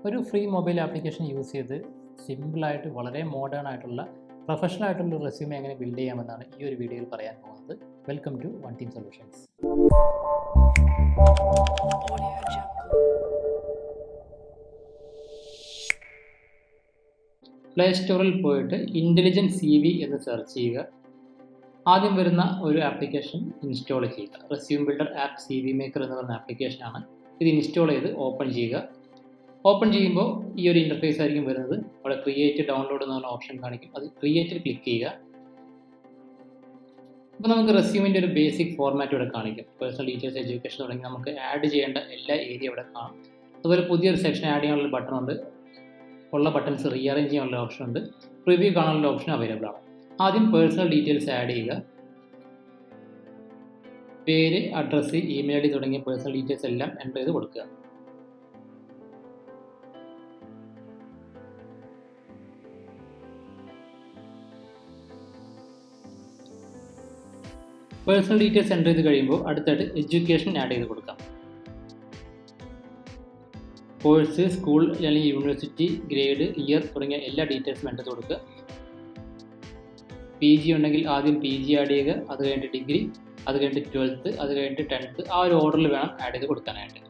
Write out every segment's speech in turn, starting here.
ഒരു free mobile application use ചെയ്ത് സിമ്പിളായിട്ട് വളരെ മോഡേൺ ആയിട്ടുള്ള പ്രൊഫഷണൽ ആയിട്ടുള്ള റെസ്യൂമെ എങ്ങനെ ബിൽഡ് ചെയ്യാമെന്നാണ് ഈ ഒരു വീഡിയോയിൽ പറയാൻ പോകുന്നത്. Welcome to one team solutions. Play സ്റ്റോറിൽ പോയിട്ട് ഇൻ്റലിജൻറ്റ് CV എന്ന് സെർച്ച് ചെയ്യുക. ആദ്യം വരുന്ന ഒരു ആപ്ലിക്കേഷൻ ഇൻസ്റ്റാൾ ചെയ്യുക. Resume builder app CV maker എന്ന് പറയുന്ന ആപ്ലിക്കേഷനാണ്. ഇത് ഇൻസ്റ്റാൾ ചെയ്ത് ഓപ്പൺ ചെയ്യുക. ഓപ്പൺ ചെയ്യുമ്പോൾ ഈ ഒരു ഇൻ്റർഫേസ് ആയിരിക്കും വരുന്നത്. അവിടെ ക്രിയേറ്റ് ഡൗൺലോഡ് എന്ന് പറഞ്ഞ ഓപ്ഷൻ കാണിക്കും. അത് ക്രിയേറ്റിൽ ക്ലിക്ക് ചെയ്യുക. അപ്പോൾ നമുക്ക് റെസ്യൂമിൻ്റെ ഒരു ബേസിക് ഫോർമാറ്റ് ഇവിടെ കാണിക്കും. പേഴ്സണൽ ഡീറ്റെയിൽസ്, എഡ്യൂക്കേഷൻ തുടങ്ങി നമുക്ക് ആഡ് ചെയ്യേണ്ട എല്ലാ ഏരിയ ഇവിടെ കാണും. അതുപോലെ പുതിയൊരു സെക്ഷൻ ആഡ് ചെയ്യാനുള്ള ബട്ടൺ ഉണ്ട്. ഉള്ള ബട്ടൺസ് റീഅറേഞ്ച് ചെയ്യാനുള്ള ഓപ്ഷൻ ഉണ്ട്. പ്രിവ്യൂ കാണാനുള്ള ഓപ്ഷൻ അവൈലബിൾ ആണ്. ആദ്യം പേഴ്സണൽ ഡീറ്റെയിൽസ് ആഡ് ചെയ്യുക. പേര്, അഡ്രസ്സ്, ഇമെയിൽ ID തുടങ്ങിയ പേഴ്സണൽ ഡീറ്റെയിൽസ് എല്ലാം എൻ്റർ ചെയ്ത് കൊടുക്കുക. പേഴ്സണൽ ഡീറ്റെയിൽസ് എൻ്റർ ചെയ്ത് കഴിയുമ്പോൾ അടുത്തായിട്ട് എഡ്യൂക്കേഷൻ ആഡ് ചെയ്ത് കൊടുക്കാം. കോഴ്സ്, സ്കൂൾ അല്ലെങ്കിൽ യൂണിവേഴ്സിറ്റി, ഗ്രേഡ്, ഇയർ തുടങ്ങിയ എല്ലാ ഡീറ്റെയിൽസും എൻ്റർ ചെയ്ത് കൊടുക്കുക. PG ഉണ്ടെങ്കിൽ ആദ്യം PG ആഡ് ചെയ്യുക. അത് കഴിഞ്ഞിട്ട് ഡിഗ്രി, അത് കഴിഞ്ഞിട്ട് 12th, അത് കഴിഞ്ഞിട്ട് 10th. ആ ഒരു ഓർഡറിൽ വേണം ആഡ് ചെയ്ത് കൊടുക്കാനായിട്ട്.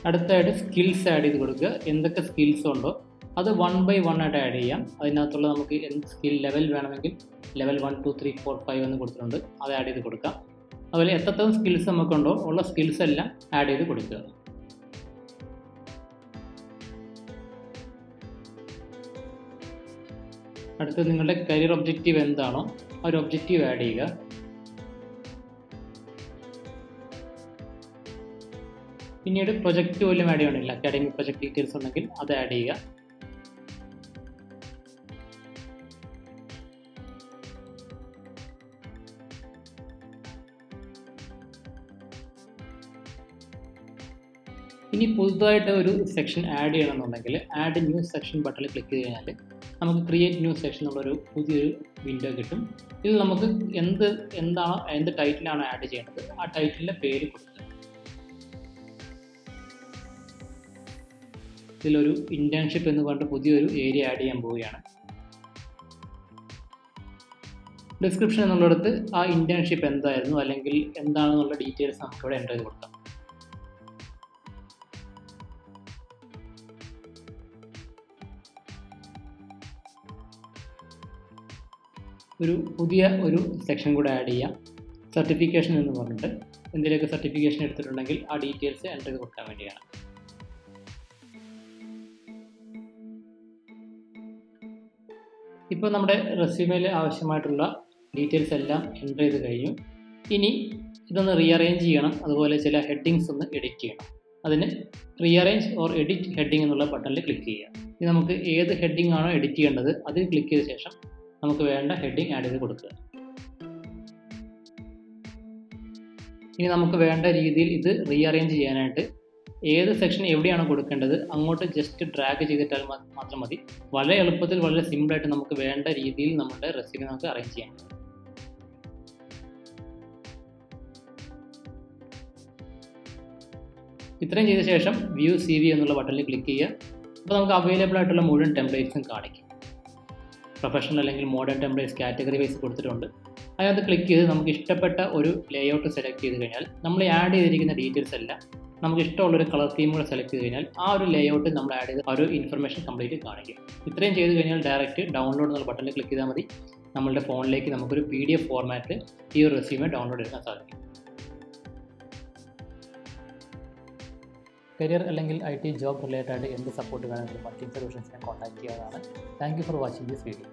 അടുത്തായിട്ട് സ്കിൽസ് ആഡ് ചെയ്ത് കൊടുക്കുക. എന്തൊക്കെ സ്കിൽസ് ഉണ്ടോ അത് 1 by 1 ആയിട്ട് ആഡ് ചെയ്യാം. അതിനകത്തുള്ള നമുക്ക് എന്ത് സ്കിൽ ലെവൽ വേണമെങ്കിൽ ലെവൽ 1, 2, 3, 4, 5 എന്ന് കൊടുത്തിട്ടുണ്ട്. അത് ആഡ് ചെയ്ത് കൊടുക്കാം. അതുപോലെ എത്രത്തോളം സ്കിൽസ് നമുക്കുണ്ടോ ഉള്ള സ്കിൽസ് എല്ലാം ആഡ് ചെയ്ത് കൊടുക്കുക. അടുത്തത് നിങ്ങളുടെ കരിയർ ഒബ്ജക്റ്റീവ് എന്താണോ ആ ഒരു ഒബ്ജക്റ്റീവ് ആഡ് ചെയ്യുക. പിന്നീട് പ്രൊജക്റ്റ് പോലും ആഡ് ചെയ്യണമെങ്കിൽ അക്കാഡമിക് പ്രൊജക്ട് ഡീറ്റെയിൽസ് ഉണ്ടെങ്കിൽ അത് ആഡ് ചെയ്യുക. ഇനി പുതുതായിട്ട് ഒരു സെക്ഷൻ ആഡ് ചെയ്യണമെന്നുണ്ടെങ്കിൽ ആഡ് ന്യൂ സെക്ഷൻ ബട്ടണിൽ ക്ലിക്ക് ചെയ്ത് കഴിഞ്ഞാൽ നമുക്ക് ക്രിയേറ്റ് ന്യൂ സെക്ഷൻ എന്നുള്ളൊരു പുതിയൊരു വിൻഡോ കിട്ടും. ഇതിൽ നമുക്ക് എന്ത് ടൈറ്റിലാണോ ആഡ് ചെയ്യേണ്ടത് ആ ടൈറ്റിലിൻ്റെ പേര് കൊടുക്കുക. ഇതിലൊരു ഇൻറ്റേൺഷിപ്പ് എന്ന് പറഞ്ഞിട്ട് പുതിയൊരു ഏരിയ ആഡ് ചെയ്യാൻ പോവുകയാണ്. ഡിസ്ക്രിപ്ഷൻ എന്നുള്ളിടത്ത് ആ ഇൻറ്റേൺഷിപ്പ് എന്തായിരുന്നു അല്ലെങ്കിൽ എന്താണെന്നുള്ള ഡീറ്റെയിൽസ് നമുക്കിവിടെ എൻ്റർ ചെയ്ത് കൊടുക്കാം. പുതിയ ഒരു സെക്ഷൻ കൂടെ ആഡ് ചെയ്യാം. സർട്ടിഫിക്കേഷൻ എന്ന് പറഞ്ഞിട്ട് എന്തെങ്കിലുമൊക്കെ സർട്ടിഫിക്കേഷൻ എടുത്തിട്ടുണ്ടെങ്കിൽ ആ ഡീറ്റെയിൽസ് എൻ്റർ ചെയ്ത് കൊടുക്കാൻ വേണ്ടിയാണ്. ഇപ്പോൾ നമ്മുടെ റെസ്യൂമേയിൽ ആവശ്യമായിട്ടുള്ള ഡീറ്റെയിൽസ് എല്ലാം എൻ്റർ ചെയ്ത് കഴിഞ്ഞു. ഇനി ഇതൊന്ന് റീഅറേഞ്ച് ചെയ്യണം. അതുപോലെ ചില ഹെഡിങ്സ് ഒന്ന് എഡിറ്റ് ചെയ്യണം. അതിന് റീഅറേഞ്ച് ഓർ എഡിറ്റ് ഹെഡിങ് എന്നുള്ള ബട്ടണിൽ ക്ലിക്ക് ചെയ്യുക. ഇനി നമുക്ക് ഏത് ഹെഡിങ് ആണോ എഡിറ്റ് ചെയ്യേണ്ടത് അതിൽ ക്ലിക്ക് ചെയ്ത ശേഷം നമുക്ക് വേണ്ട ഹെഡിങ് ആഡ് ചെയ്ത് കൊടുക്കുക. ഇനി നമുക്ക് വേണ്ട രീതിയിൽ ഇത് റീഅറേഞ്ച് ചെയ്യാനായിട്ട് ഏത് സെക്ഷൻ എവിടെയാണ് കൊടുക്കേണ്ടത് അങ്ങോട്ട് ജസ്റ്റ് ഡ്രാഗ് ചെയ്തിട്ടാൽ മാത്രം മതി. വളരെ എളുപ്പത്തിൽ വളരെ സിമ്പിളായിട്ട് നമുക്ക് വേണ്ട രീതിയിൽ നമ്മുടെ റെസ്യൂമെ നമുക്ക് അറേഞ്ച് ചെയ്യാം. ഇത്രയും ചെയ്ത ശേഷം വ്യൂ CV എന്നുള്ള ബട്ടണിൽ ക്ലിക്ക് ചെയ്യുക. അപ്പോൾ നമുക്ക് അവൈലബിൾ ആയിട്ടുള്ള മുഴുവൻ ടെംപ്ലേറ്റ്സും കാണിക്കും. പ്രൊഫഷണൽ അല്ലെങ്കിൽ മോഡേൺ ടെംപ്ലേറ്റ്സ് കാറ്റഗറി വൈസ് കൊടുത്തിട്ടുണ്ട്. അതിനകത്ത് ക്ലിക്ക് ചെയ്ത് നമുക്ക് ഇഷ്ടപ്പെട്ട ഒരു ലേഔട്ട് സെലക്ട് ചെയ്ത് കഴിഞ്ഞാൽ നമ്മൾ ആഡ് ചെയ്തിരിക്കുന്ന ഡീറ്റെയിൽസ് എല്ലാം നമുക്ക് ഇഷ്ടമുള്ളൊരു കളർ തീം കൂടെ സെലക്ട് ചെയ്ത് കഴിഞ്ഞാൽ ആ ഒരു ലേഔട്ട് നമ്മൾ ആഡ് ചെയ്ത് ആ ഒരു ഇൻഫർമേഷൻ കംപ്ലീറ്റ് കാണിക്കും. ഇത്രയും ചെയ്ത് കഴിഞ്ഞാൽ ഡയറക്റ്റ് ഡൗൺലോഡ് എന്നുള്ള ബട്ടണിൽ ക്ലിക്ക് ചെയ്താൽ മതി. നമ്മളുടെ ഫോണിലേക്ക് നമുക്കൊരു PDF ഫോർമാറ്റിൽ ഈ ഒരു റെസ്യൂമെ ഡൗൺലോഡ് എടുക്കാൻ സാധിക്കും. കരിയർ അല്ലെങ്കിൽ IT ജോബ് റിലേറ്റഡ് എന്ത് സപ്പോർട്ട് വേണമെങ്കിലും വൺ ടീം സൊല്യൂഷൻസിനെ കോൺടാക്ട് ചെയ്യാവുന്നതാണ്. Thank you for watching this video.